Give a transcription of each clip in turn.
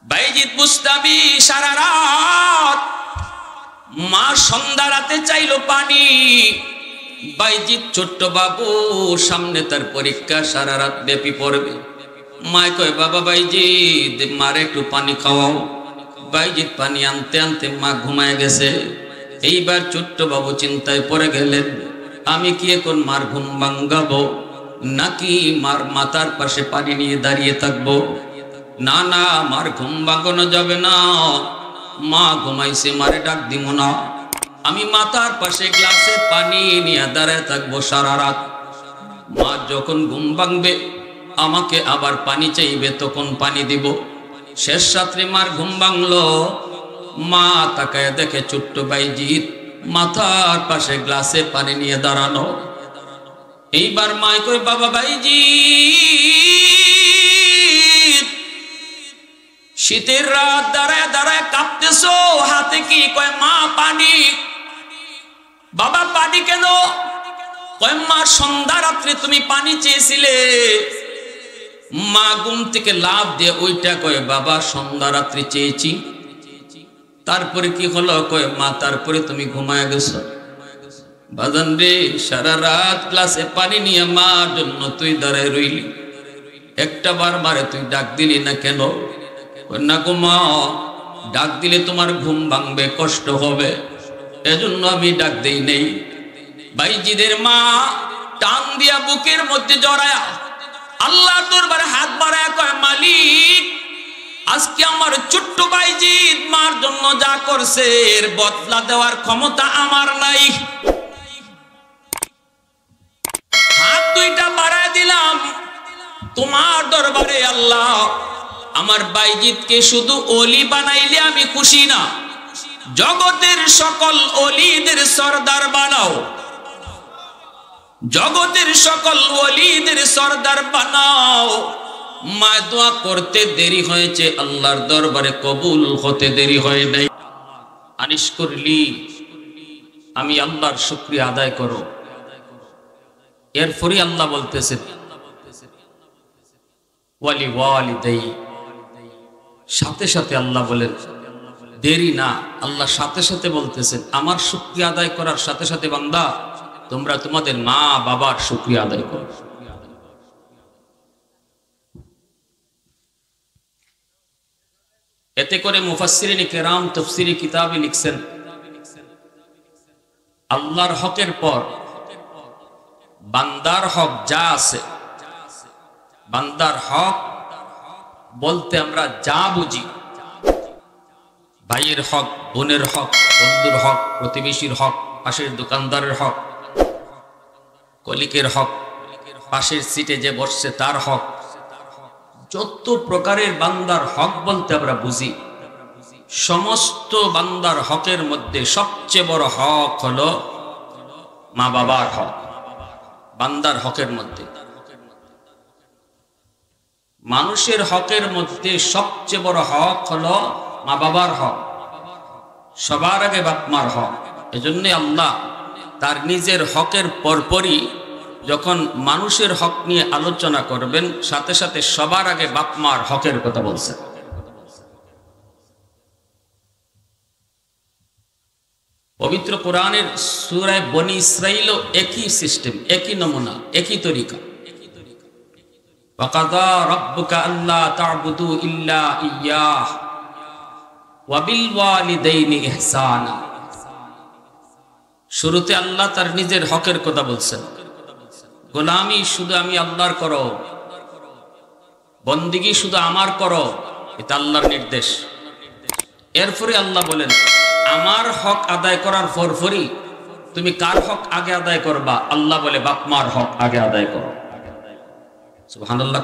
বাইজিদ বুস্তামি সারা রাত মা সন্ধ্যা রাতে চাইলো পানি। বাইজিদ ছোট্ট বাবু, সামনে তার পরীক্ষা, সারা রাত ব্যাপী পড়বে। মায় কয়, বাবা বাইজিদ, মারে একটু পানি খাওয়াও। বাইজিদ পানি আনতে আনতে মা ঘুমায় গেছে। এইবার ছোট্ট বাবু চিন্তায় পড়ে গেলেন, আমি কি এখন মার ঘুম ভাঙ্গাবো নাকি মার মাথার পাশে পানি নিয়ে দাঁড়িয়ে থাকবো? না না, মার ঘুম ভাঙানো যাবে না। মা ঘুমাইছে, মারে ডাক দিব না। আমি মাথার পাশে গ্লাসে পানি নিয়ে দাঁড়ায় থাকবো সারা রাত। মা যখন ঘুম ভাঙবে আমাকে আবার পানি চাইবে, তখন পানি দিব। শেষ রাত্রে মার ঘুম ভাঙলো। মা তাকায় দেখে ছোট্ট বাইজিদ মাথার পাশে গ্লাসে পানি নিয়ে দাঁড়ানো। এইবার মায় কই, বাবা বাইজিদ, শীতের রাত দাঁড়ায় দাঁড়ায় কাঁপতেছো, হাতে কি? কয়, মা পানি। বাবা পানি কেন? কয়, মা সন্ধ্যা রাত্রে তুমি পানি চেয়েছিলে। মা ঘুম থেকে লাফ দিয়ে ওইটা কয়, বাবা সন্ধ্যা রাত্রে চেয়েছি, তারপরে কি হলো? কয়, মা তারপরে তুমি ঘুমায় গেছো। বাজান রে, সারা রাত গ্লাসে পানি নিয়ে মার জন্য তুই দাঁড়ায় রইলি, একটা বার মারে তুই ডাক দিলি না কেন? না গো মা, ডাক দিলে তোমার ঘুম ভাঙবে, কষ্ট হবে, এজন্য আমি ডাক দেই নেই। বাইজিদের মা টান দিয়া বুকের মধ্যে জড়ায়া আল্লাহ দরবারে হাত বাড়ায় কয়, মালিক, আজকে আমার ছোট্ট বাইজিদ মার জন্য যা করছে এর বদলা দেওয়ার ক্ষমতা আমার নাই। হাত দুইটা বাড়ায় দিলাম তোমার দরবারে। আল্লাহ, আমার বাইজিদকে শুধু ওলি বানাইলে আমি খুশি না, জগতের সকল ওলিদের সরদার বানাও, জগতের সকল ওলিদের সরদার বানাও। মা দোয়া করতে দেরি হয়েছে, আল্লাহর দরবারে কবুল হতে দেরি হয় নাই। আনিশ করলি আমি আল্লাহর শুকরিয়া আদায় করো। এরপরই আল্লাহ বলতেছেন, ওয়ালি ওয়ালিদাই, সাথে সাথে আল্লাহ বলেন, দেরি না, আল্লাহ সাথে সাথে বলতেছেন, আমার শুকরিয়া আদায় করার সাথে সাথে বান্দা তোমরা তোমাদের মা বাবার শুকরিয়া আদায় করো। এতে করে মুফাসসিরিন কিরাম তাফসীরি কিতাবে লিখছেন, আল্লাহর হকের পর বান্দার হক যা আছে, বান্দার হক বলতে আমরা যা বুঝি, ভাইয়ের হক, বোনের হক, বন্ধুর হক, প্রতিবেশীর হক, পাশের দোকানদারের হক, কলিকের হক, পাশের সিটে যে বসছে তার হক, যত প্রকারের বান্দার হক বলতে আমরা বুঝি, সমস্ত বান্দার হকের মধ্যে সবচেয়ে বড় হক হলো মা বাবার হক। বান্দার হকের মধ্যে, মানুষের হকের মধ্যে সবচেয়ে বড় হক হলো মা বাবার হক, সবার আগে বাপ মার হক। এজন্য আল্লাহ তার নিজের হকের পরপরই যখন মানুষের হক নিয়ে আলোচনা করবেন, সাথে সাথে সবার আগে বাপ মার হকের কথা বলছেন। পবিত্র কোরআনের সূরা বনী ইসরাঈলও একই সিস্টেম, একই নমুনা, একই তরিকা। ওয়াকাযা রাব্বুকা আল্লা তা'বুদু ইল্লা ইয়্যাহ ওয়া বিল ওয়ালিদাইনি ইহসানা। শুরুতে আল্লাহ তার নিজের হকের কথা বলছেন, গোলামি শুধু আমি আল্লাহর করো, বন্দিগি শুধু আমার করো, এটা আল্লাহর নির্দেশ। এরপরে আল্লাহ বলেন, আমার হক আদায় করার পরপরই তুমি কার হক আগে আদায় করবা? আল্লাহ বলে, বাপ মার হক আগে আদায় করো। সুবহানাল্লাহ।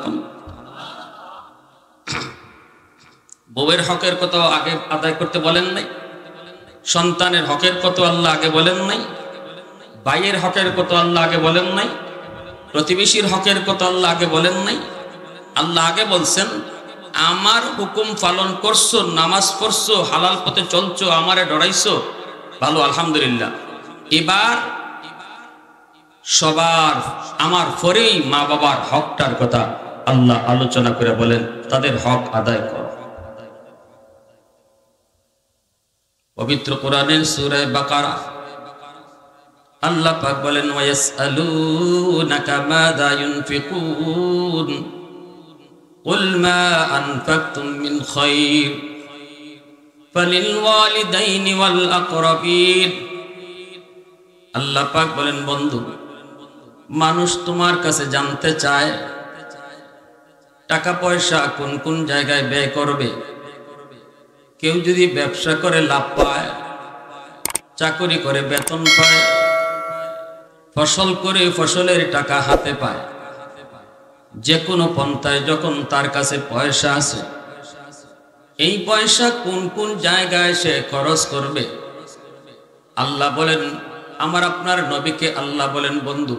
বউয়ের হকের কথা আগে আদায় করতে বলেন নাই, সন্তানের হকের কথা আল্লাহ আগে বলেন নাই, ভাইয়ের হকের কথা আল্লাহ আগে বলেন নাই, প্রতিবেশীর হকের কথা আল্লাহ আগে বলেন নাই। আল্লাহ আগে বলছেন, আমার হুকুম পালন করছো, নামাজ পড়ছো, হালাল পথে চলছো, আমারে ডরাইছো, ভালো, আলহামদুলিল্লাহ। এবার সবার আমার পরেই মা বাবার হকটার কথা আল্লাহ আলোচনা করে বলেন, তাদের হক আদায় করো। পবিত্র কোরআনের সূরা বাকারা আল্লাহ পাক বলেন ওয়ায়াসআলুনাকা মাযা ইউনফিকুন কুল মা আনফাকতুম মিন খায়র ফালিল ওয়ালিদাইনি ওয়াল আকরাবিন। আল্লাহ পাক বলেন বন্ধু, মানুষ তোমার কাছে জানতে চায় টাকা পয়সা কোন কোন জায়গায় ব্যয় করবে। কেউ যদি ব্যবসা করে লাভ পায়, চাকরি করে বেতন পায়, ফসল করে ফসলের টাকা হাতে পায়, যে কোনো পন্থায় যখন তার কাছে পয়সা আছে, এই পয়সা কোন কোন জায়গায় সে খরচ করবে। আল্লাহ বলেন, আমার আপনার নবীকে আল্লাহ বলেন বন্ধু,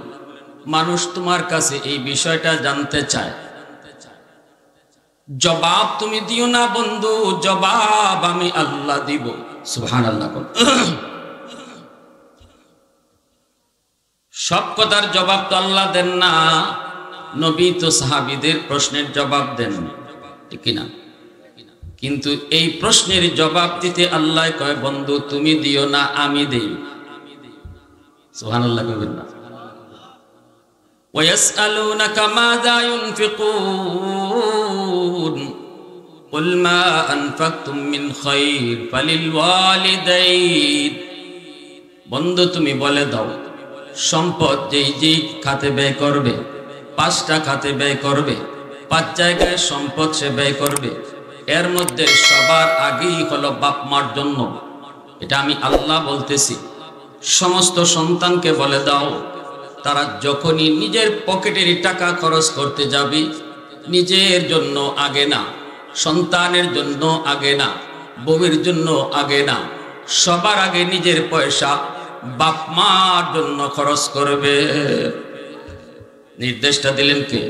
মানুষ তোমার কাছে এই বিষয়টা জানতে চায়। জবাব তুমি দিও না বন্ধু, জবাব আমি আল্লাহ দিব। সুবহানাল্লাহ। সব কথার জবাব তো আল্লাহ দেন না, নবী তো সাহাবীদের প্রশ্নের জবাব দেন, ঠিক না? কিন্তু এই প্রশ্নের জবাব দিতে আল্লাহ কয় বন্ধু তুমি দিও না, আমি দেই। সুবহানাল্লাহ কইবেন না? ওয়ায়াসআলুনাকা মাযা ইউনফিকুন কুল মা আনফাকতুম মিন খায়র ফালিল ওয়ালিদাইন। বন্ধু তুমি বলে দাও, সম্পদ যেই খাতে ব্যয় করবে, 5টা খাতে ব্যয় করবে, 5 জায়গায় সম্পদ সে ব্যয় করবে, এর মধ্যে সবার আগেই হলো বাপ মার জন্য। এটা আমি আল্লাহ বলতেছি। সমস্ত সন্তানকে বলে দাও, তারা যখনই নিজের পকেটের টাকা খরচ করতে যাবে, নিজের জন্য আগে না, সন্তানের জন্য আগে না, বউয়ের জন্য আগে না, সবার আগে নিজের পয়সা বাপ মার জন্য খরচ করবে। নির্দেশটা দিলেন কে?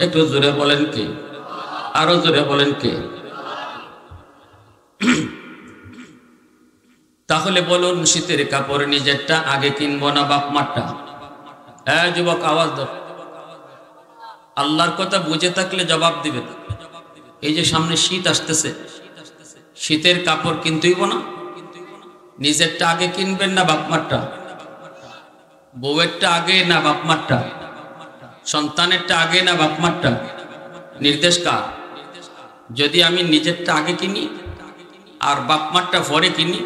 একটু জোরে বলেন কে? আরো জোরে বলেন কে? তাহলে বলুন, শীতের কাপড় নিজেরটা আগে কিনবো না বাপ মারটা? হ্যাঁ যুবক, আওয়াজ দাও। আল্লাহর কথা বুঝে থাকলে জবাব দিবেন। এই যে সামনে শীত আসতেছে, শীতের কাপড় কিনতেইব না? নিজেরটা আগে কিনবেন না বাপ মারটা? বউয়েরটা আগে না বাপ মারটা? সন্তানেরটা আগে না বাপ মারটা? নির্দেশ কার? যদি আমি নিজেরটা আগে কিনি আর বাপ মারটা পরে কিনি,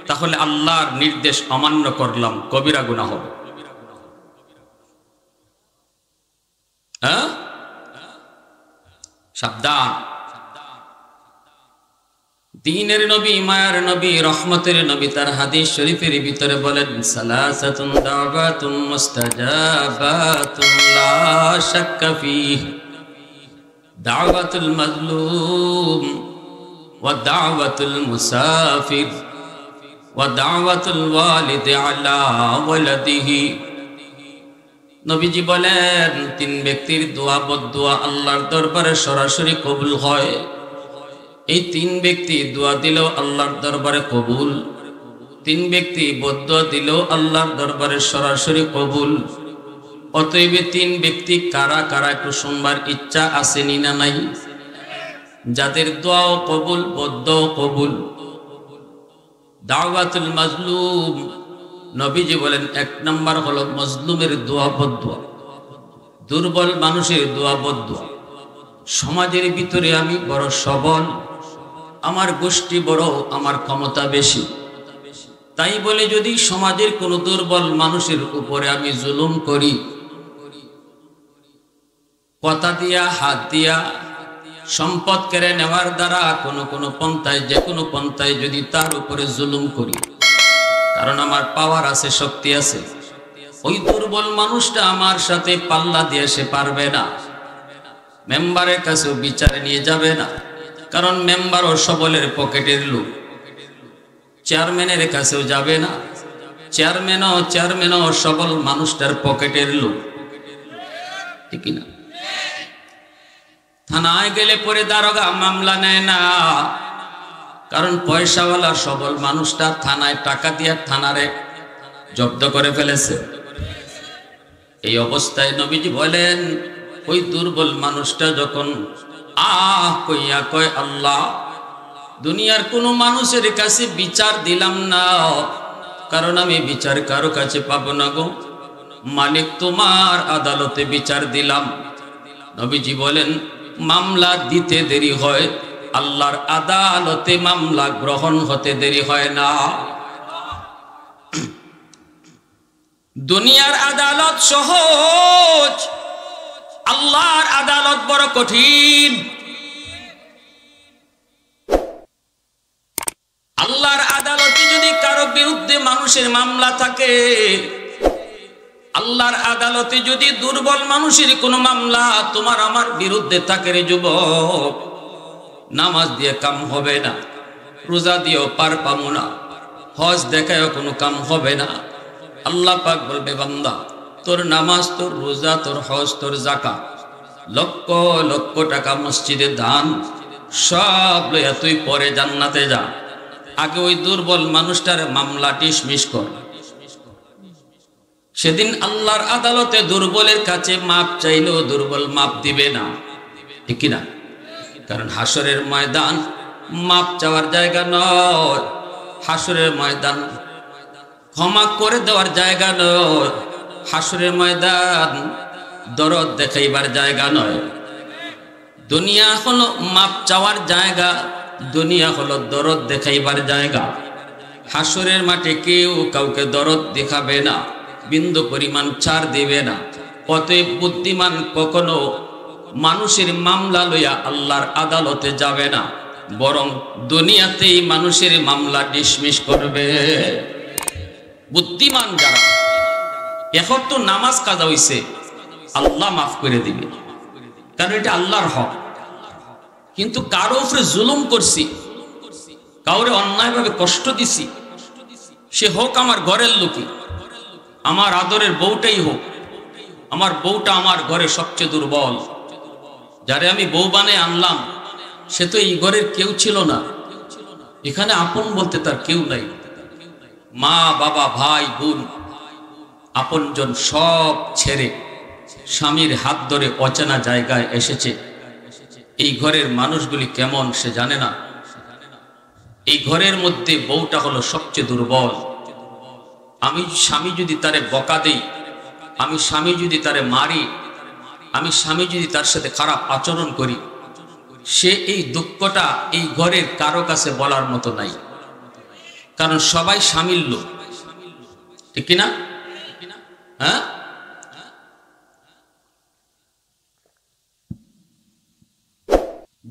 তাহলে আল্লাহর নির্দেশ অমান্য করলাম, কবিরা গুনাহ হবে। হ্যাঁ, সাবধান। দ্বীনের নবী, মায়ার নবী, রহমতের নবী তার হাদিস শরীফের ভিতরে বলেন, সালাসাতুন দাওয়াতুম মুস্তাজাবাতুন লা শাক্কা ফীহি দাওয়াতুল মাজলুম ওয়া দাওয়াতুল মুসাফির ওয়া দাওয়াতুল ওয়ালিদি আলা ওয়ালাদিহি। নবীজি বলেন, 3 ব্যক্তির দোয়া বদদোয়া আল্লাহর দরবারে সরাসরি কবুল হয়। এই 3 ব্যক্তি দোয়া দিলেও আল্লাহর দরবারে কবুল, 3 ব্যক্তি বদদোয়া দিলেও আল্লাহর দরবারে সরাসরি কবুল। অতএব 3 ব্যক্তি কারা কারা একটু শুনবার ইচ্ছা আসেনি না নাই? যাদের দোয়াও কবুল, বদদোয়াও কবুল। দাওয়াতুল মাজলুম, নবীজি বলেন 1 নাম্বার হলো মজলুমের দোয়া বদদোয়া, দুর্বল মানুষের দোয়া বদদোয়া। সমাজের ভিতরে আমি বড় সবল, আমার গোষ্ঠী বড়, আমার ক্ষমতা বেশি, তাই বলে যদি সমাজের কোনো দুর্বল মানুষের উপরে আমি জুলুম করি, কথা দিয়া, হাত দিয়া, সম্পদ কেড়ে নেওয়ার দ্বারা কোনো পন্থায়, যে কোনো পন্থায় যদি তার উপরে জুলুম করি, কারণ আমার পাওয়ার আছে, শক্তি আছে, ওই দুর্বল মানুষটা আমার সাথে পাল্লা দিয়ে সে পারবে না, মেম্বারের কাছেও বিচারে নিয়ে যাবে না, কারণ মেম্বারও সবলের পকেটের লোক। চেয়ারম্যানের কাছেও যাবে না, চেয়ারম্যানও সবল মানুষটার পকেটের লোক, ঠিক না? থানায় গেলে পরে দারোগা মামলা নেয় না, কারণ পয়সাওয়ালা সবল মানুষটা থানায় টাকা দিয়ে থানারে জব্দ করে ফেলেছে। এই অবস্থায় নবীজি বলেন, ওই দুর্বল মানুষটা যখন কইয়া কয় আল্লাহ, দুনিয়ার কোনো মানুষের কাছে বিচার দিলাম না, কারণ আমি বিচার কারো কাছে পাবো না গো। মালিক তোমার আদালতে বিচার দিলাম। নবীজি বলেন, মামলা দিতে দেরি হয়, আল্লাহর আদালতে মামলা গ্রহণ হতে দেরি হয় না। দুনিয়ার আদালত সহজ, আল্লাহর আদালত বড় কঠিন। আল্লাহর আদালতে যদি কারো বিরুদ্ধে মানুষের মামলা থাকে, আল্লাহর আদালতে যদি দুর্বল মানুষের কোনো মামলা তোমার আমার বিরুদ্ধে থাকে রে যুবক, নামাজ দিয়ে কাম হবে না, রোজা দিয়েও পার পাবো না, হজ দেখায়ও কোনো কাম হবে না। আল্লাহ পাক বলবে, বান্দা তোর নামাজ, তোর রোজা, তোর হজ, তোর যাকাত, লক্ষ লক্ষ টাকা মসজিদে দান, সব লইয়া তুই পরে জান্নাতে যা, আগে ওই দুর্বল মানুষটার মামলা ডিসমিস কর। সেদিন আল্লাহর আদালতে দুর্বলের কাছে মাপ চাইলেও দুর্বল মাপ দিবে না, ঠিক না? কারণ হাসরের ময়দান মাপ চাওয়ার জায়গা নয়, হাসরের ময়দান ক্ষমা করে দেওয়ার জায়গা নয়, হাসরের ময়দান দরদ দেখাইবার জায়গা নয়। দুনিয়া হলো মাপ চাওয়ার জায়গা, দুনিয়া হলো দরদ দেখাইবার জায়গা। হাসরের মাঠে কেউ কাউকে দরদ দেখাবে না, বিন্দু পরিমাণ ছাড় দিবে না। অতএব বুদ্ধিমান কখনো মানুষের মামলা লইয়া আল্লাহর আদালতে যাবে না, বরং দুনিয়াতেই মানুষের মামলা ডিসমিস করবে। বুদ্ধিমান যারা, এখন তো নামাজ কাজা হইছে, আল্লাহ মাফ করে দিবে, কারণ এটা আল্লাহর হক। কিন্তু কারো উপরে জুলুম করছি, কাউরে অন্যায়ভাবে কষ্ট দিছি, সে হোক আমার ঘরের লোকই, আমার আদরের বউটাই হোক, আমার বউটা আমার ঘরে সবচেয়ে দুর্বল, যারে আমি বউ বানিয়ে আনলাম সে তো এই ঘরের কেউ ছিল না, এখানে আপন বলতে তার কেউ নাই। মা বাবা ভাই বোন আপনজন সব ছেড়ে স্বামীর হাত ধরে অচেনা জায়গায় এসেছে। এই ঘরের মানুষগুলি কেমন সে জানে না। এই ঘরের মধ্যে বউটা হলো সবচেয়ে দুর্বল। আমি স্বামী যদি তারে বকা দেই, আমি স্বামী যদি তারে মারি, আমি স্বামী যদি তার সাথে খারাপ আচরণ করি, সে এই দুঃখটা এই ঘরের কারো কাছে বলার মতো নাই, কারণ সবাই স্বামীর লোক, ঠিক কিনা? হ্যাঁ,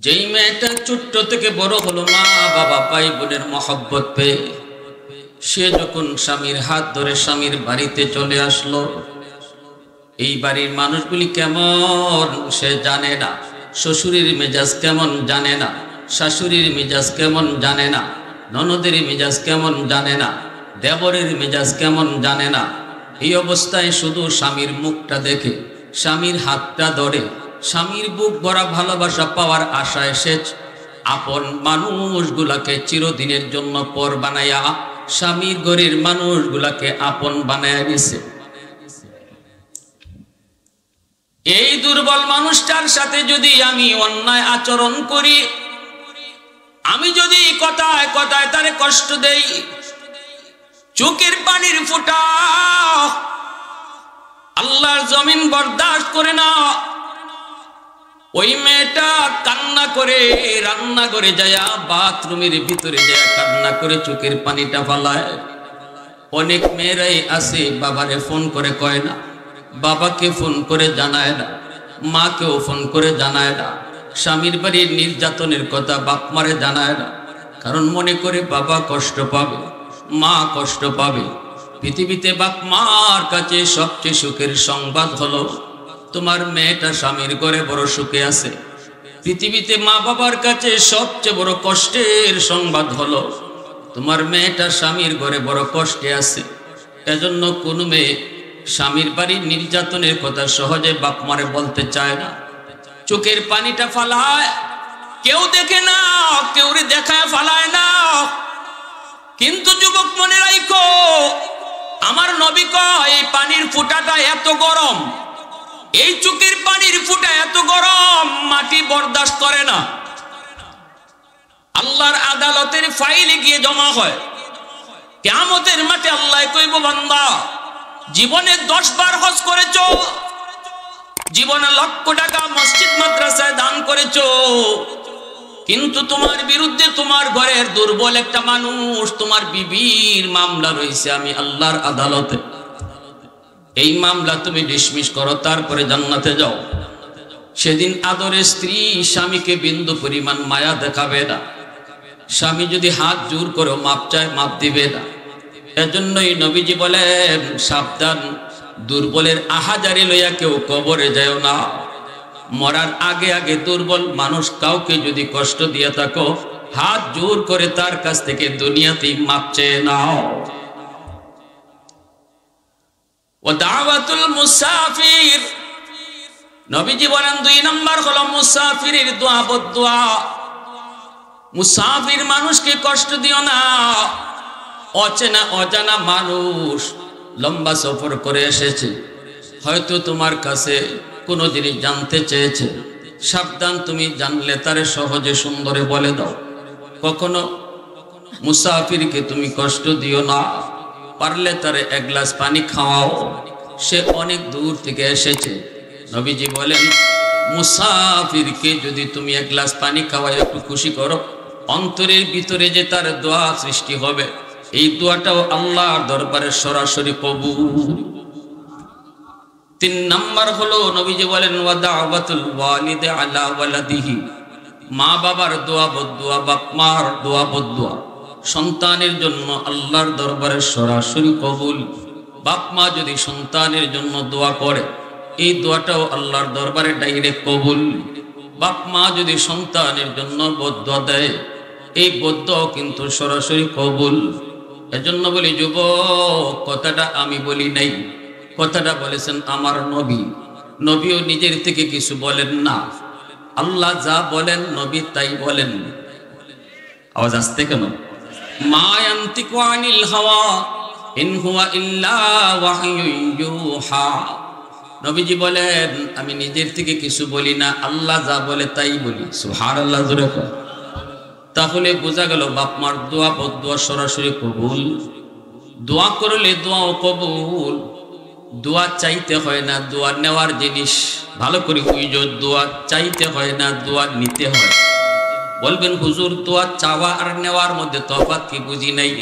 যেই মেয়েটা ছোট্ট থেকে বড় হলো, মা বাবা ভাই বোনের মহব্বত পেয়ে সে যখন স্বামীর হাত ধরে স্বামীর বাড়িতে চলে আসলো, এই বাড়ির মানুষগুলি কেমন সে জানে না, শ্বশুরের মেজাজ কেমন জানে না, শাশুড়ির মেজাজ কেমন জানে না, ননদের মেজাজ কেমন জানে না, দেবরের মেজাজ কেমন জানে না। এই অবস্থায় শুধু স্বামীর মুখটা দেখে, স্বামীর হাতটা ধরে, স্বামীর বুক ভরা ভালোবাসা পাওয়ার আশায় সে আপন মানুষগুলাকে চিরদিনের জন্য পর বানাইয়া স্বামীর ঘরের মানুষগুলাকে আপন বানাইয়া দিছে। এই দুর্বল মানুষটার সাথে যদি আমি অন্যায় আচরণ করি, আমি যদি কথায় কথায় তারে কষ্ট দেই, চোখের পানির ফোঁটা আল্লাহর জমিন বরদাস্ত করে না। ওই মেয়েটা কান্না করে রান্না করে যায়, বাথরুমের ভিতরে যায় কান্না করে চোখের পানিটা ফালায়। অনেক মেয়েরাই আছে বাবারে ফোন করে কয় না, বাবাকে ফোন করে জানায় না, মাকেও ফোন করে জানায় না, স্বামীর বাড়ির নির্যাতনের কথা বাপ মারে জানায় না, কারণ মনে করে বাবা কষ্ট পাবে, মা কষ্ট পাবে। পৃথিবীতে বাপ মার কাছে সবচেয়ে সুখের সংবাদ হলো তোমার মেয়েটা স্বামীর ঘরে বড় সুখে আছে। পৃথিবীতে মা বাবার কাছে সবচেয়ে বড় কষ্টের সংবাদ হলো তোমার মেয়েটা স্বামীর ঘরে বড় কষ্টে আছে। এজন্য কোনো মেয়ে স্বামীর বাড়ির নির্যাতনের কথা সহজে বাপ মারে বলতে চায় না, চোখের পানিটা ফালায়, কেউ দেখে না, কেউ দেখায় ফালায় না। কিন্তু যুবক মনে রাখো, আমার নবী কয় এই পানির ফোঁটাটা এত গরম, এই চোখের পানির ফোঁটা এত গরম, মাটি বরদাস্ত করে না। আল্লাহর আদালতের ফাইলে গিয়ে জমা হয়। কিয়ামতের মাঠে আল্লাহ কইব, বান্দা জীবনে 10 বার হজ করেছো, জীবনে লক্ষ টাকা মসজিদ মাদ্রাসায় দান করেছো, কিন্তু তোমার বিরুদ্ধে তোমার ঘরের দুর্বল একটা মানুষ, তোমার বিবির মামলা রয়েছে আমি আল্লাহর আদালতে। এই মামলা তুমি ডিসমিস করো, তারপরে জান্নাতে যাও। সেদিন আদরের স্ত্রী স্বামীকে বিন্দু পরিমাণ মায়া দেখাবে না। স্বামী যদি হাত জোর করে মাপ চায়, মাপ দিবে না। এজন্যই নবীজি বলেন, সাবধান, দুর্বলের আহাজারি লইয়া কেউ কবরে যায় না। মরার আগে আগে দুর্বল মানুষ কাউকে যদি কষ্ট দিয়ে থাকো, হাত জোর করে তার কাছ থেকে দুনিয়াতেই মাপ চেয়ে নাও। ও দাওয়াতুল মুসাফির, নবীজি বলেন 2 নম্বর হলো মুসাফিরের দোয়া, বদদোয়া। মুসাফির মানুষকে কষ্ট দিও না। অচেনা অজানা মানুষ লম্বা সফর করে এসেছে, হয়তো তোমার কাছে কোনো জিনিস জানতে চেয়েছে, সাবধান, তুমি জানলে তারে সহজে সুন্দরে বলে দাও। কখনো মুসাফিরকে তুমি কষ্ট দিও না, পারলে তারে 1 গ্লাস পানি খাওয়াও, সে অনেক দূর থেকে এসেছে। নবীজি বলেন, মুসাফিরকে যদি তুমি 1 গ্লাস পানি খাওয়ায় একটু খুশি করো, অন্তরের ভিতরে যে তার দোয়া সৃষ্টি হবে, এই দোয়াটাও আল্লাহর দরবারে সরাসরি কবুল। 3 নম্বর হলো নবীজি বলেন, ওয়া দাওয়াতুল ওয়ালিদি আলা ওয়ালাদিহি, মা বাবার দোয়া বদদোয়া, বাপ মার দোয়া বদদোয়া সন্তানের জন্য আল্লাহর দরবারে সরাসরি কবুল। বাপ মা যদি সন্তানের জন্য দোয়া করে, এই দোয়াটাও আল্লাহর দরবারে ডাইরেক্ট কবুল। বাপ মা যদি সন্তানের জন্য বদদোয়া দেয়, এই বদদোয়া কিন্তু সরাসরি কবুল। এজন্য বলি, যুবক, কথাটা আমি বলি নাই, কথাটা বলেছেন আমার নবী। নবীও নিজের থেকে কিছু বলেন না, আল্লাহ যা বলেন নবী তাই বলেন। আওয়াজ আসতে কেন? মা ইয়ান্তিকু আনিল হাওয়া ইন হুয়া ইল্লা ওয়াহয়ুন ইউহা। নবীজি বলেন, আমি নিজের থেকে কিছু বলি না, আল্লাহ যা বলে তাই বলি। সুবহানাল্লাহ, জোরে কর। তাহলে বোঝা গেল বাপ মার দোয়া বদদোয়া সরাসরি কবুল। দোয়া করলে দোয়াও কবুল। দোয়া চাইতে হয় না, দোয়া নেওয়ার জিনিস। ভালো করে বুঝো, দোয়া চাইতে হয় না, দোয়া নিতে হয়। বলবেন, হুজুর দোয়া চাওয়া আর নেওয়ার মধ্যে তফাৎ কি? বুঝি নাই।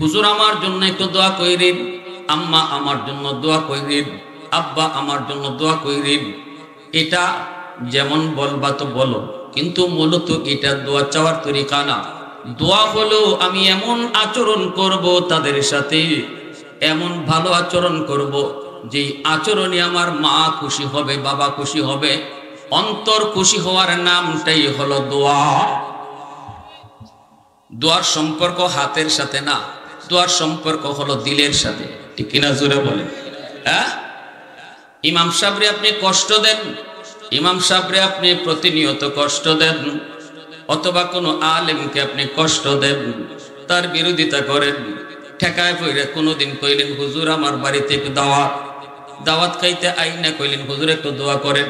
হুজুর আমার জন্য একটু দোয়া কইরেন, আম্মা আমার জন্য দোয়া কইরেন, আব্বা আমার জন্য দোয়া কইরেন। এটা যেমন বলবা তো বলো, কিন্তু মূলত এটা দোয়া চাওয়ার তরিকা না। দোয়া হলো আমি এমন আচরণ করব তাদের সাথে, এমন ভালো আচরণ করব যে আচরণে আমার মা খুশি হবে, বাবা খুশি হবে, অন্তর খুশি হওয়ার নামটাই হলো দোয়া। দোয়ার সম্পর্ক হাতের সাথে না, দোয়ার সম্পর্ক হলো দিলের সাথে। ঠিক কিনা? জোরে বলে। হ্যাঁ, ইমাম সাহেবরে আপনি কষ্ট দেন, ইমাম সাহেবরে আপনি প্রতিনিয়ত কষ্ট দেন, অথবা কোনো আলেমকে আপনি কষ্ট দেন, তার বিরোধিতা করেন, ঠেকায় পড়ে কোনোদিন কইলেন, হুজুর আমার বাড়িতে একটু দাওয়াত খাইতে আইনা, কইলেন হুজুর একটু দোয়া করেন,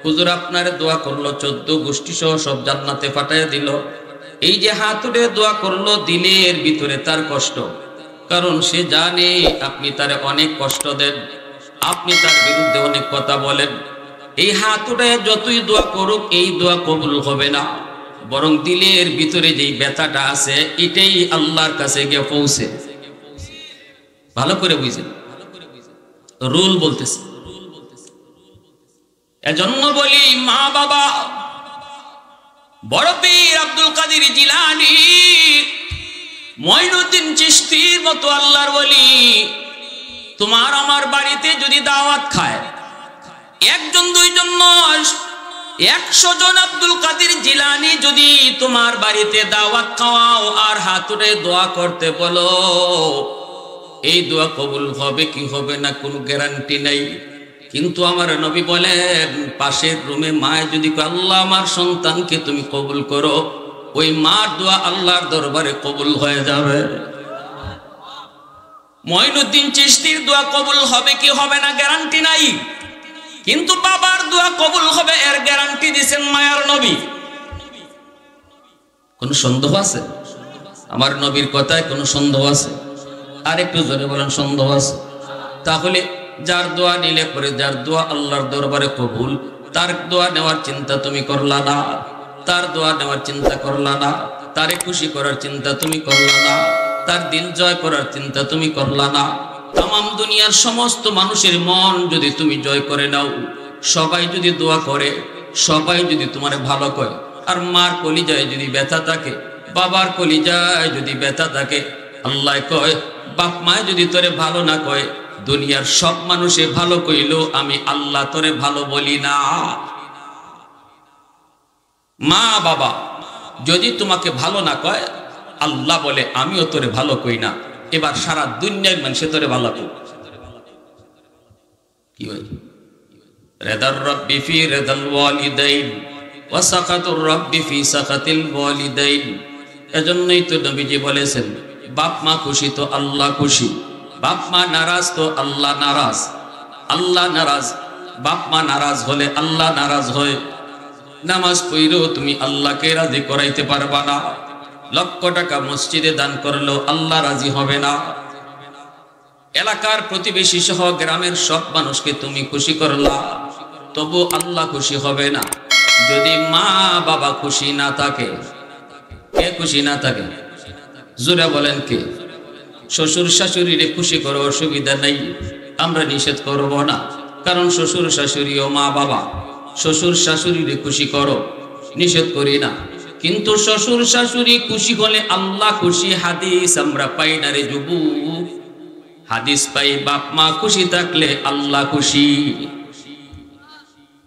হুজুর আপনার দোয়া করলো 14 গোষ্ঠী সহ সব জান্নাতে পাঠাইয়া দিল। এই যে হাত উঠে দোয়া করলো, দিলের ভিতরে তার কষ্ট, কারণ সে জানে আপনি তারে অনেক কষ্ট দেন, আপনি তার বিরুদ্ধে অনেক কথা বলেন। এই হাত উঠে যতই দোয়া করুক, এই দোয়া কবুল হবে না, বরং দিলের ভিতরে যেই ব্যথাটা আছে এটাই আল্লাহর কাছে গিয়ে পৌঁছে। ভালো করে বুঝেন, রুল বলতেছে। এজন্য বলি, মা বাবা, বড় পীর আব্দুল কাদের জিলানী, মঈনুদ্দিন চিশতির মতো আল্লাহর ওলি তোমার আমার বাড়িতে যদি দাওয়াত খায়, 1 জন 2 জন নয়, 100 জন আব্দুল কাদের জিলানী যদি তোমার বাড়িতে দাওয়াত খাওয়াও আর হাত উঠে দোয়া করতে বলো, এই দোয়া কবুল হবে কি হবে না কোনো গ্যারান্টি নাই। কিন্তু আমার নবী বলেন, পাশের রুমে মায় যদি আল্লাহ আমার সন্তানকে তুমি কবুল করো, ওই মার দোয়া আল্লাহর দরবারে কবুল হয়ে যাবে। মঈনুদ্দিন চিশতির দোয়া কবুল হবে কি হবে না গ্যারান্টি নাই, কিন্তু বাবার দোয়া কবুল হবে এর গ্যারান্টি দিয়েছেন মায়ার নবী। কোন সন্দেহ আছে? আমার নবীর কথায় কোনো সন্দেহ আছে? আর একটু জোরে বলেন, সন্দেহ আছে? তাহলে যার দোয়া নিলে পরে, যার দোয়া আল্লাহর দরবারে কবুল, তার দোয়া নেওয়ার চিন্তা তুমি করলা না, তার দোয়া নেওয়ার চিন্তা করলা না, তারে খুশি করার চিন্তা তুমি করলা না, তার দিল জয় করার চিন্তা তুমি করলা না। তাম দুনিয়ার সমস্ত মানুষের মন যদি তুমি জয় করে নাও, সবাই যদি দোয়া করে, সবাই যদি তোমার ভালো কয়, আর মার কলিজায় যদি ব্যথা থাকে, বাবার কলিজায় যদি ব্যথা থাকে, আল্লাহ কয় বাপ মায় যদি তোরে ভালো না কয়, দুনিয়ার সব মানুষে ভালো কইলো, আমি আল্লাহ তোরে ভালো বলি না। মা বাবা যদি তোমাকে ভালো না কয়, আল্লাহ বলে আমিও তোরে ভালো কই না। এবার সারা দুনিয়ার মানুষে তোরে ভালো কই। কি হয়? রেদার রব্বি ফি রেদাল ওয়ালিদাইন ওয়া সাকাতুর রব্বি ফি সাকাতিল ওয়ালিদাইন। এজন্যই তো নবীজি বলেছেন, বাপ মা খুশি তো আল্লাহ খুশি, বাপ মা নারাজ তো আল্লাহ নারাজ। আল্লাহ নারাজ, বাপ মা নারাজ হলে আল্লাহ নারাজ হয়। নামাজ পড়লেও তুমি আল্লাহকে রাজি করাইতে পারবা না। লক্ষ টাকা মসজিদে দান করলেও আল্লাহ রাজি হবে না। এলাকার প্রতিবেশী সহ গ্রামের সব মানুষকে তুমি খুশি করলা, তবু আল্লাহ খুশি হবে না। যদি মা বাবা খুশি না থাকে, কে খুশি না থাকে? জোরে বলেন কে? শ্বশুর শাশুড়িরে খুশি করো, অসুবিধা নেই, আমরা নিষেধ করব না, কারণ শ্বশুর শাশুড়ি ও মা বাবা। শ্বশুর শাশুড়িরে খুশি করো, নিষেধ করি না, কিন্তু শ্বশুর শাশুড়ি খুশি হলে আল্লাহ খুশি। হাদিস আমরা পাই না রে যুবক, হাদিস পাই বাপ মা খুশি থাকলে আল্লাহ খুশি।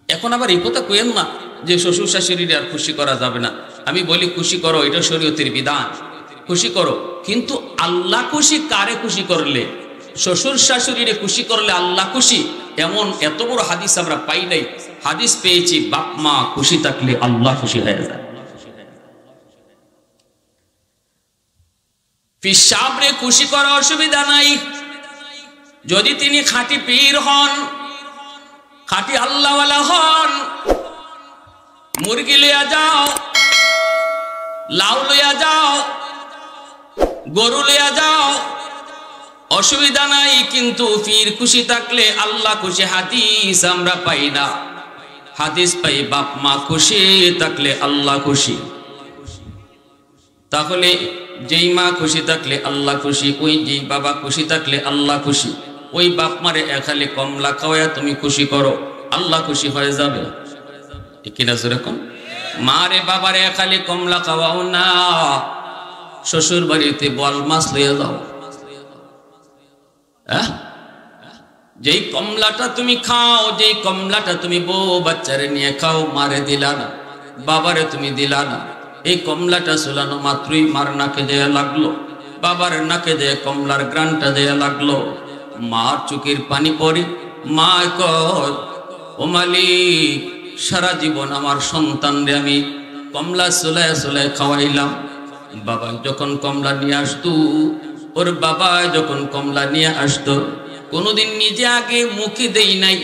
এখন আবার এই কথা কইেন না যে শ্বশুর শাশুড়ির আর খুশি করা যাবে না। আমি বলি খুশি করো, এটা শরীয়তের বিধান, খুশি করো, কিন্তু আল্লাহ খুশি কারে খুশি করলে? শ্বশুর শাশুড়িরে খুশি করলে আল্লাহ খুশি, এমন এত বড় হাদিস আমরা পাই নাই। হাদিস পেয়েছি বাপ মা খুশি থাকলে আল্লাহ খুশি হয়ে যায়। পিসাবরে খুশি করা অসুবিধা নাই, যদি তিনি খাঁটি পীর হন, খাঁটি আল্লাহওয়ালা হন। মুরগি লইয়া যাও, লাউ লইয়া যাও, গরু লইয়া যাও, অসুবিধা নাই, কিন্তু পীর খুশি থাকলে আল্লাহ খুশি। হাদিস আমরা পাই না, হাদিস পাই বাপ মা খুশি থাকলে আল্লাহ খুশি। তাহলে যেই মা খুশি থাকলে আল্লাহ খুশি, ওই যেই বাবা খুশি থাকলে আল্লাহ খুশি। ওই বাপ মারে একালে কমলা খাওয়া তুমি খুশি করো, আল্লাহ খুশি হয়ে যাবে, ঠিক কিনা? যেরকম মারে বাবারে একালে কমলা খাওয়াও না, শ্বশুর বাড়িতে বল মাছ লইয়া যাও। যেই কমলাটা তুমি খাও, যেই কমলাটা তুমি বউ বাচ্চারে নিয়ে খাও, মারে দিলা না, বাবারে তুমি দিলা না। এই কমলাটা চুলানো মাত্রই মার নাকে দেয়া লাগলো, বাবার নাকে দেয়া কমলার গ্রানটা দেয়া লাগলো। মার চোখের পানি পড়ে, মা কয় ও মালিক, সারা জীবন আমার সন্তানরে আমি কমলা চুলায় চুলায় খাওয়াইলাম। বাবা যখন কমলা নিয়ে আসতো, ওর বাবা যখন কমলা নিয়ে আসতো, কোনোদিন নিজে আগে মুখে দেই নাই,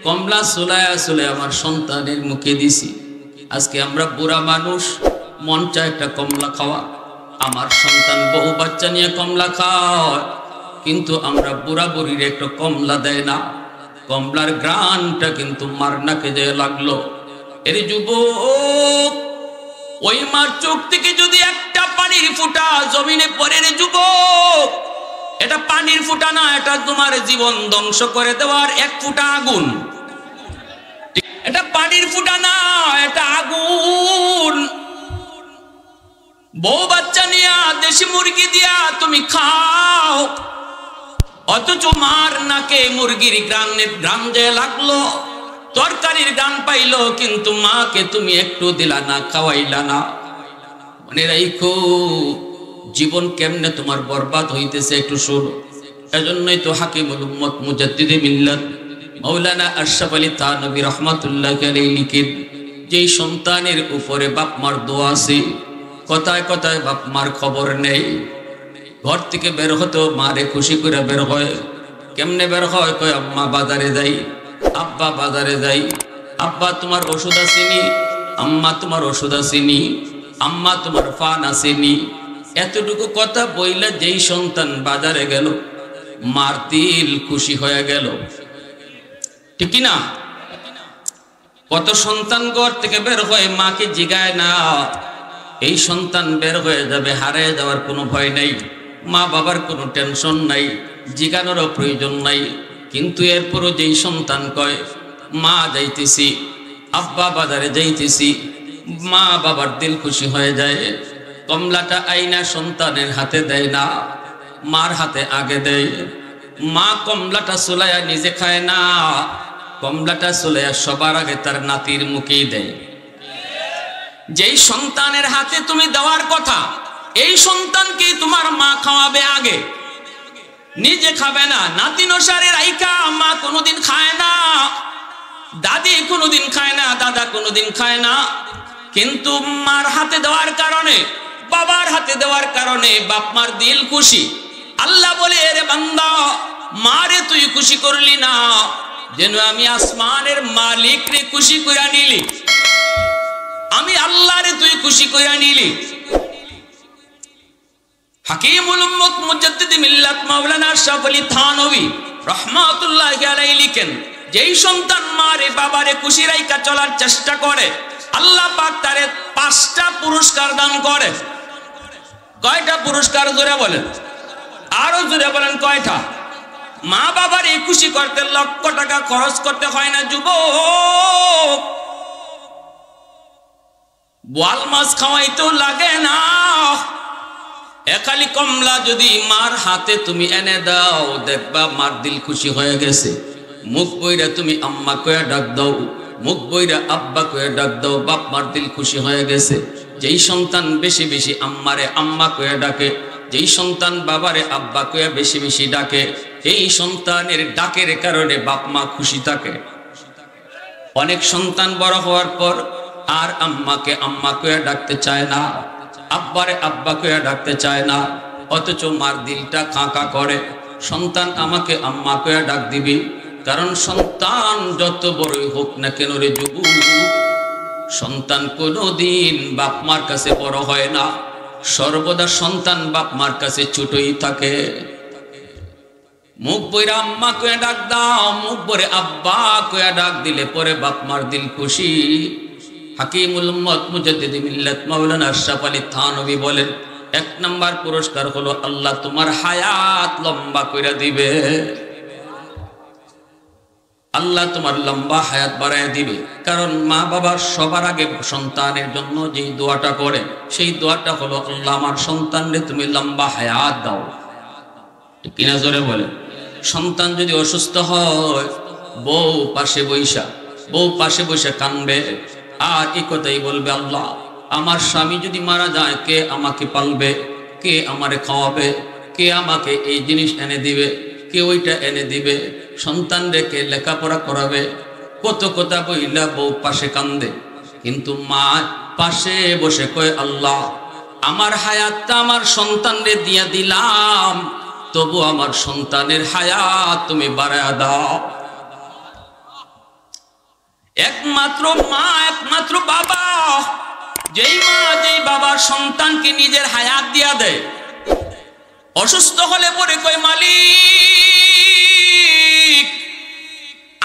কমলা চুলায় চুলায় আমার সন্তানের মুখে দিছি। আজকে আমরা বুড়া মানুষ, মন চায় একটা কমলা খাওয়া, আমার সন্তান বহু বাচ্চা নিয়ে কমলা খায়, কিন্তু আমরা বুড়া বুড়ির একটা কমলা দেয় না। কমলার গ্রানটা কিন্তু মার নাকে দেয়া লাগলো। এর যুবক, ওই মার চোখ থেকে যদি একটা পানির ফুটা জমিনে পড়ে রে যুবক, এটা পানির ফুটা না, এটা তোমার জীবন ধ্বংস করে দেওয়ার এক ফুটা আগুন। এটা পানির ফুটা না, এটা আগুন। বউ বাচ্চা নিয়া দেশি মুরগি দিয়া তুমি খাও, অথচ মার নাকে মুরগির গ্রান যে লাগলো, তরকারির গান পাইলো, কিন্তু মাকে তুমি একটু দিলা না, খাওয়াইলা না। মনে রাখো জীবন কেমনে তোমার বরবাদ হইতেছে, একটু শোনো। এজন্যই তো হাকিমুল উম্মত মুজাদ্দিদে মিল্লাত মাওলানা আশরাফ আলী থানভী রাহমাতুল্লাহ আলাইহি লিখেন, যেই সন্তানের উপরে বাপ মার দোয়া আছে, কথায় কথায় বাপ মার খবর নেই। ঘর থেকে বের হতো মারে খুশি করে বের হয়। কেমনে বের হয়? কয় আম্মা বাজারে যাই, আব্বা বাজারে যাই, আব্বা তোমার ওষুধ আসেনি, আম্মা তোমার ওষুধ আসেনি, আম্মা তোমার ফান আসেনি। এতটুকু কথা বইলা যেই সন্তান বাজারে গেল, মার দিল খুশি হয়ে গেল। ঠিক কি না? কত সন্তান ঘর থেকে বের হয়ে মাকে জিগায় না, এই সন্তান বের হয়ে যাবে, হারিয়ে যাওয়ার কোনো ভয় নাই, মা বাবার কোনো টেনশন নাই, জিগানোরও প্রয়োজন নাই। কিন্তু এরপরও যেই সন্তান কয় মা যাইতেছি, আব্বা বাজারে যাইতেছি, মা বাবার দিল খুশি হয়ে যায়। কমলাটা আইনা সন্তানের হাতে দেয় না, মার হাতে আগে দেয়। মা কমলাটা সুলাইয়া নিজে খায় না, কমলাটা সুলাইয়া সবার আগে তার নাতির মুখেই দেয়। যেই সন্তানের হাতে তুমি দেওয়ার কথা, এই সন্তানকে তোমার মা খাওয়াবে আগে, নিজে খাবে না। নাতি নসারে রাইকা মা কোনোদিন খায় না, দাদি কোনোদিন খায় না, দাদা কোনোদিন খায় না। কিন্তু মার হাতে দেওয়ার কারণে, বাবার হাতে দেওয়ার কারণে বাপ মার দিল খুশি। আল্লাহ বলে, রে বান্দা, মারে তুই খুশি করলি না, যেন আমি আসমানের মালিক রে খুশি কইরা নিলি, আমি আল্লাহ রে তুই খুশি কইরা নিলি। হাকিমুল উম্মত মুজাদ্দিদ মিল্লাত মাওলানা আশরাফ আলী থানভী রাহমাতুল্লাহি আলাইহি লিখেন, যেই সন্তান মারে বাবারে খুশি রাইকা চলার চেষ্টা করে, আল্লাহ পাক তারে 5টা পুরস্কার দান করে। কয়টা পুরস্কার জোরে বলেন, আরো জোরে বলেন কয়টা? মা বাবার এই খুশি করতে লক্ষ টাকা খরচ করতে হয় না যুবক, বোয়াল মাছ খাওয়াইতেও লাগে না। একালি কমলা যদি মার হাতে তুমি এনে দাও, দেখবা মার দিল খুশি হয়ে গেছে। মুখ বইরা তুমি আম্মা কয়ে ডাক দাও, মুখ বইরা আব্বা কয়ে ডাক দাও, বাপ মার দিল খুশি হয়ে গেছে। যেই সন্তান বেশি বেশি আম্মারে আম্মা কয়ে ডাকে, যেই সন্তান বাবারে আব্বা কয়ে বেশি বেশি ডাকে, এই সন্তানের ডাকের কারণে বাপ মা খুশি থাকে। অনেক সন্তান বড় হওয়ার পর আর আম্মাকে আম্মা কয়ে ডাকতে চায় না, আব্বারে আব্বা কয়ে ডাকতে চায় না, অথচ মার দিলটা কাঁকা করে, সন্তান আমাকে আম্মা কয়ে ডাক দিবি। কারণ সন্তান যত বড়ই হোক না কেন রে যুবক, সন্তান কোনোদিন বাপ মার কাছে বড় হয় না, সর্বদা সন্তান বাপ মার কাছে ছোটই থাকে। মুখ বইরা আম্মা কয়ে ডাক দাও, মুখ বরে আব্বা কয়ে ডাক দিলে পরে বাপ মার দিল খুশি। হাকিমুল উম্মত মুজাদ্দিদ মিল্লাত মাওলানা আশরাফ আলী থানভী বলেন, 1 নাম্বার পুরস্কার হলো আল্লাহ তোমার হায়াত লম্বা কইরা দিবে। আল্লাহ তোমার লম্বা হায়াত বাড়ায় দিবে। কারণ মা বাবার সবার আগে সন্তানের জন্য যেই দোয়াটা করে, সেই দোয়াটা হলো আল্লাহ আমার সন্তানরে তুমি লম্বা হায়াত দাও। ঠিক কিনা জোরে বলে? সন্তান যদি অসুস্থ হয়, বউ পাশে বৈশা কানবে, আর এই কথাই বলবে, আল্লাহ আমার স্বামী যদি মারা যায়, কে আমাকে পালবে, কে আমারে খাওয়াবে, কে আমাকে এই জিনিস এনে দিবে, কে ওইটা এনে দিবে, সন্তান রেখে লেখাপড়া করাবে। কত কথা বইলা বউ পাশে কান্দে, কিন্তু মা পাশে বসে কয়, আল্লাহ আমার হায়াতটা আমার সন্তানরে দিয়া দিলাম, তবু আমার সন্তানের হায়াত তুমি বাড়ায়া দাও। একমাত্র মা, একমাত্র বাবা, যেই মা যেই বাবার সন্তানকে নিজের হায়াত দিয়া দেয়, অসুস্থ হলে পরে কয়, মালিক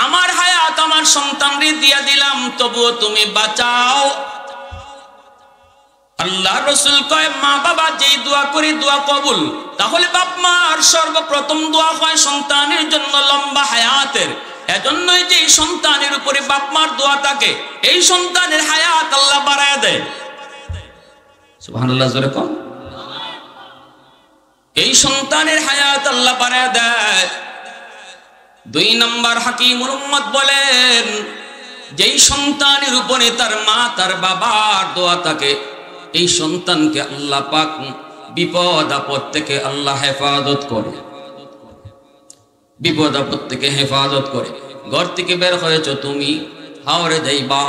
আমার হায়াত আমার সন্তানরে দিয়া দিলাম, তবুও তুমি বাঁচাও। আল্লাহ রসুল কয়, মা বাবা যেই দোয়া করে দোয়া কবুল। তাহলে বাপ মার সর্বপ্রথম দোয়া হয় সন্তানের জন্য লম্বা হায়াতের। এজন্যই যে সন্তানের উপরে বাপ মার দোয়া থাকে, এই সন্তানের হায়াত আল্লাহ বাড়ায় দেয়। সুবহানাল্লাহ জোরে কোন? এই সন্তানের হায়াত আল্লাহ বাড়ায় দেয়। 2 নাম্বার হাকিমুল উম্মত বলেন, যেই সন্তানের উপরে তার মা তার বাবার দোয়া থাকে, এই সন্তানকে আল্লাহ পাক বিপদ আপদ থেকে আল্লাহ হেফাজত করে, বিপদ আপদ থেকে হেফাজত করে। ঘর থেকে বের হয়েছ তুমি, হাওড়ে যাইবা,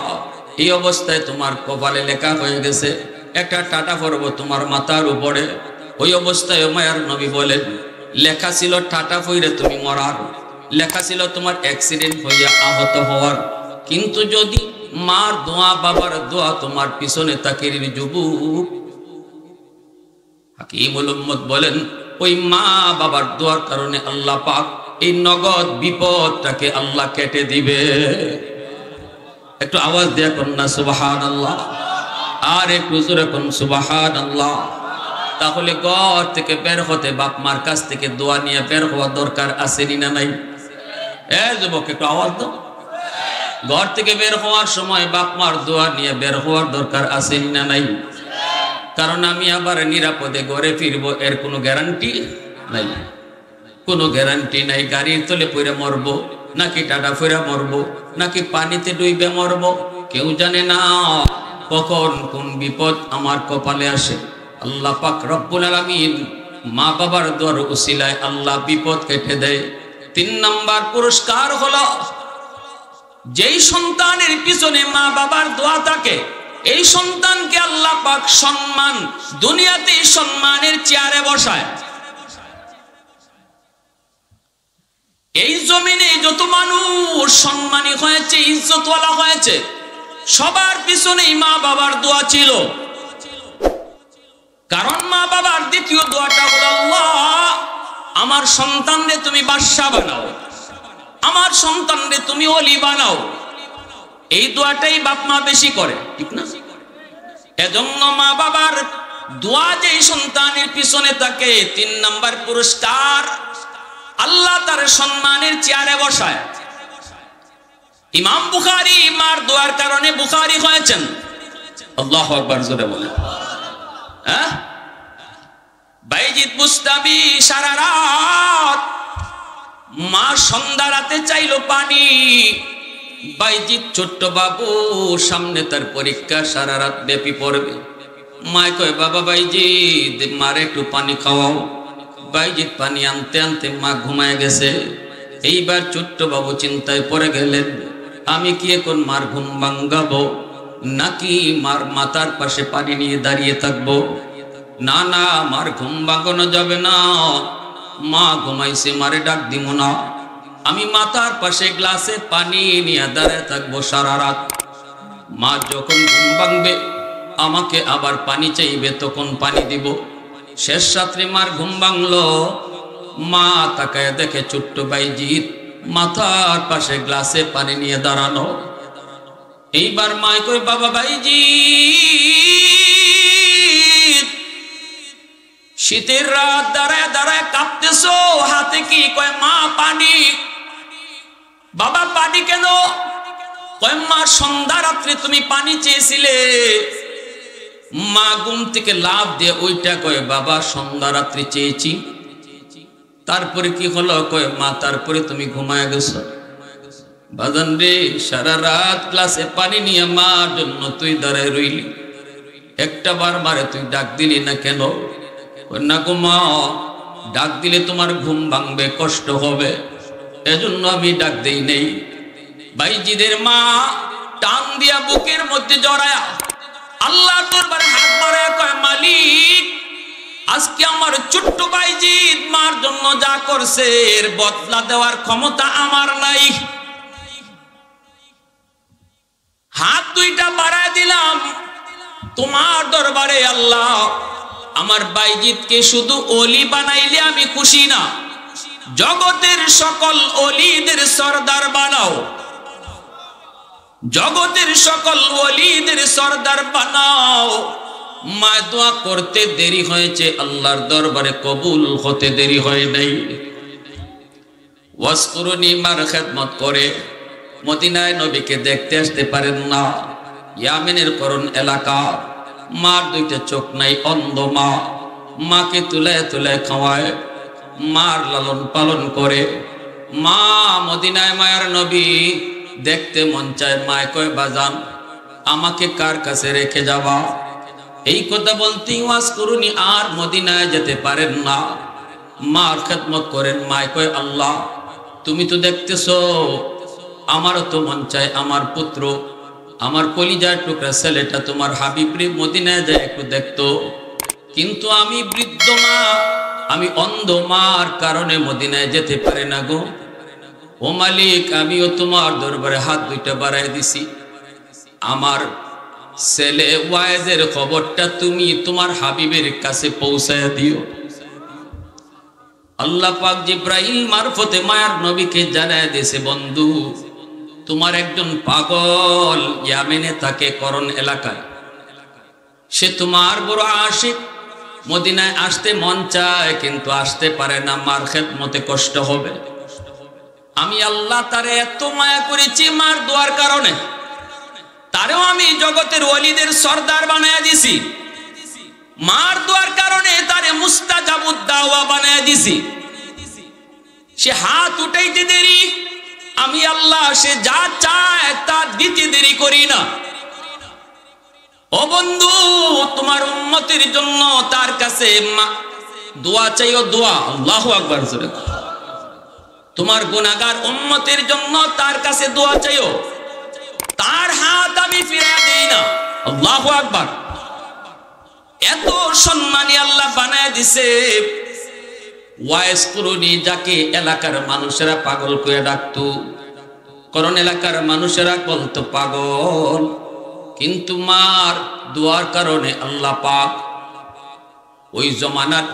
এই অবস্থায় তোমার কপালে লেখা হয়ে গেছে একটা টাটা পড়ব তোমার মাথার উপরে। ওই অবস্থায় মায়ার নবী বলেন, লেখা ছিল টাটা পড়ে তুমি মরার, লেখা ছিল তোমার অ্যাক্সিডেন্ট হইয়া আহত হওয়ার। কিন্তু যদি মার দোয়া বাবার দোয়া তোমার পিছনে থাকে যুবক, হাকিমুল উম্মত বলেন ওই মা বাবার দোয়ার কারণে আল্লাহ পাক এই নগদ বিপদটাকে আল্লাহ কেটে দিবে। একটু আওয়াজ দিয়ে কোন না সুবহানাল্লাহ, আর একটু জোরে কোন সুবহানাল্লাহ। তাহলে ঘর থেকে বের হতে বাপ মার কাছ থেকে দোয়া নিয়ে বের হওয়া দরকার আছে না নাই? যুবক একটু আওয়াজ দাও। ঘর থেকে বের হওয়ার সময় বাপ মার দোয়া নিয়ে বের হওয়ার দরকার আছে না নাই? কারণ আমি আবার নিরাপদে ঘরে ফিরবো এর কোনো গ্যারান্টি নাই, কোনো গ্যারান্টি নাই। গাড়ির তলে পড়ে মরবো নাকি টাটা ফেরা মরবো নাকি পানিতে ডুইবে মরবো, কেউ জানে না কখন কোন বিপদ আমার কপালে আসে। আল্লাহ পাক রব্বুল আলামিন মা বাবার দোয়ার উসিলায় আল্লাহ বিপদ কেটে দেয়। 3 নাম্বার পুরস্কার হলো যেই সন্তানের পিছনে মা বাবার দোয়া থাকে এই সন্তানকে আল্লাহ পাক সম্মান, দুনিয়াতে সম্মানের চেয়ারে বসায়। এই জমিনে যত মানুষ সম্মানী হয়েছে, ইজ্জতওয়ালা হয়েছে, সবার পিছনেই মা বাবার দোয়া ছিল। কারণ মা বাবার দ্বিতীয় দোয়াটা হলো আল্লাহ আমার সন্তানরে তুমি বাদশা বানাও, আমার সন্তানরে তুমি ওলি বানাও। এই দোয়াটাই বাপ মা বেশি করে, ঠিক না? এজন্য মা বাবার দোয়া যেই সন্তানের পিছনে থাকে 3 নাম্বার পুরস্কার আল্লাহ তার সম্মানের চেয়ারে বসায়। ইমাম বুখারী মার দোয়ার কারণে বুখারী হয়েছেন। আল্লাহু আকবার, জোরে বলেন। বাইজিদ বুস্তামি সারা রাত মা সন্ধ্যা রাতে চাইলো পানি। বাইজিদ ছোট্ট বাবু, সামনে তার পরীক্ষা, সারা রাত ব্যাপী পড়বে। মায় কয় বাবা বাইজিদ মারে একটু পানি খাওয়াও। বাইজিদ পানি আনতে আনতে মা ঘুমায় গেছে। এইবার ছোট্ট বাবু চিন্তায় পড়ে গেলেন, আমি কি এখন মার ঘুম ভাঙ্গাবো নাকি মার মাথার পাশে পানি নিয়ে দাঁড়িয়ে থাকবো? না না, মার ঘুম ভাঙানো যাবে না। মা ঘুমাইছে, মারে ডাক দিব না। আমি মাথার পাশে গ্লাসে পানি নিয়ে দাঁড়িয়ে থাকবো সারা রাত। মা যখন ঘুম ভাঙবে আমাকে আবার পানি চাইবে, তখন পানি দিব। শেষ রাত্রে মার ঘুম ভাঙলো, মা তাকায় দেখে ছোট্ট বাইজিৎ মাথার পাশে গ্লাসে পানি নিয়ে দাঁড়ানো। এইবার মায় কই বাবা বাইজিৎ শীতের রাত দাঁড়ায় দাঁড়ায় কাঁপতেছো, হাতে কি? কয় মা পানি। বাবা পানি কেন? কয় মা সন্ধ্যা রাত্রে তুমি পানি চেয়েছিলে। মা ঘুম থেকে লাফ দিয়ে ওইটা কয় বাবা সন্ধ্যা রাত্রি চেয়েছি, তারপরে কি হলো? কয় মা তারপরে তুমি ঘুমায় গেছো। বাজান রে, সারা রাত ক্লাসে পানি নিয়ে মার জন্য তুই দাঁড়ায় রইলি, একটা বার মারে তুই ডাক দিলি না কেন? না গো মা, ডাক দিলে তোমার ঘুম ভাঙবে, কষ্ট হবে, এজন্য আমি ডাক দেই নেই। বাইজিদের মা টান দিয়া বুকের মধ্যে জড়ায়া আল্লাহ দরবারে হাত বাড়ায় কয় মালিক, আজকে আমার ছোট্ট বাইজিদ মার জন্য যা করছে এর বদলা দেওয়ার ক্ষমতা আমার নাই। হাত দুইটা বাড়ায় দিলাম তোমার দরবারে। আল্লাহ আমার বাইজিদকে শুধু ওলি বানাইলে আমি খুশি না, জগতের সকল ওলিদের সরদার বানাও, জগতের সকল ওলিদের সরদার বানাও। মা দোয়া করতে দেরি হয়েছে, আল্লাহর দরবারে কবুল হতে দেরি হয় নাই। ওয়াসকুরুনি মার খেদমত করে মদিনায় নবীকে দেখতে আসতে পারেন না। ইয়ামেনের করণ এলাকা, মার দুইটা চোখ নাই, অন্ধ মা। মাকে তুলায় তুলায় খাওয়ায়, মার লালন পালন করে। মা মদিনায় মায়ার নবী দেখতে মন চায়। মায় কয় বাজান আমাকে কার কাছে রেখে যাবা? এই কথা বলতেই ওয়াসকুরুনি আর মদিনায় যেতে পারেন না, মার খেদমত করেন। মায় কয় আল্লাহ তুমি তো দেখতেছো, আমারও তো মন চায় আমার পুত্র, আমার কলিজার টুকরা ছেলেটা তোমার হাবিবরে মদিনায় যায় একটু দেখতো, কিন্তু আমি বৃদ্ধ মা, আমি অন্ধ, মার কারণে মদিনায় যেতে পারে না গো। ও মালিক, আমিও তোমার দরবারে হাত দুইটা বাড়াই দিছি, আমার ছেলে ওয়াইজের খবরটা তুমি তোমার হাবিবের কাছে পৌঁছায় দিও। আল্লাহ পাক জিব্রাইল মারফতে মায়ার নবীকে জানায় দিয়েছে, বন্ধু তোমার একজন পাগল ইয়ামেনে থাকে, করণ এলাকায়, সে তোমার বড় আশিক, মদিনায় আসতে মন চায় কিন্তু আসতে পারে না, মার খেদমতে কষ্ট হবে। আমি আল্লাহ তারে এত মায়া করেছি মার দোয়ার কারণে, তারেও আমি জগতের ওয়ালিদের সর্দার বানায় দিছি, মার দোয়ার কারণে তারে মুস্তাজাবুদ দাওয়া বানায় দিছি। সে হাত উঠাইতে দেরি, আমি আল্লাহ সে যা চায় তা দিতে দেরি করি না। ও বন্ধু, তোমার উম্মতের জন্য তার কাছে দোয়া চাইও, দোয়া। আল্লাহু আকবার। তোমার গুনাহগার উম্মতের জন্য তার কাছে দোয়া চাইও, তার হাত আমি ফিরিয়ে দেই না। আল্লাহু আকবার। এত সম্মানী আল্লাহ বানায় দিছে। ওয়াইস কুরুনি যাকে এলাকার মানুষেরা পাগল করে ডাকতো, কারণ এলাকার মানুষেরা বলতো পাগল, কিন্তু মার দোয়ার কারণে আল্লাহ পাক ওই জমানার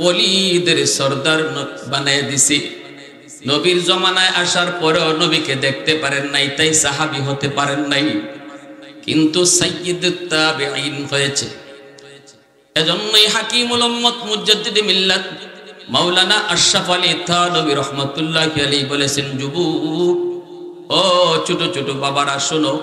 ওলিদের সর্দার বানায় দিছে। নবীর জমানায় আসার পরেও নবীকে দেখতে পারেন নাই, তাই সাহাবী হতে পারেন নাই, কিন্তু সাইয়্যিদুত তাবিঈন হয়েছে। এজন্যই হাকিমুল উম্মত মুজাদ্দিদ মিল্লাত মাওলানা আশরাফ আলী থানভী রাহমাতুল্লাহি আলাইহি বলেছেন, যুবক ও ছোট ছোট বাবারা শোনো,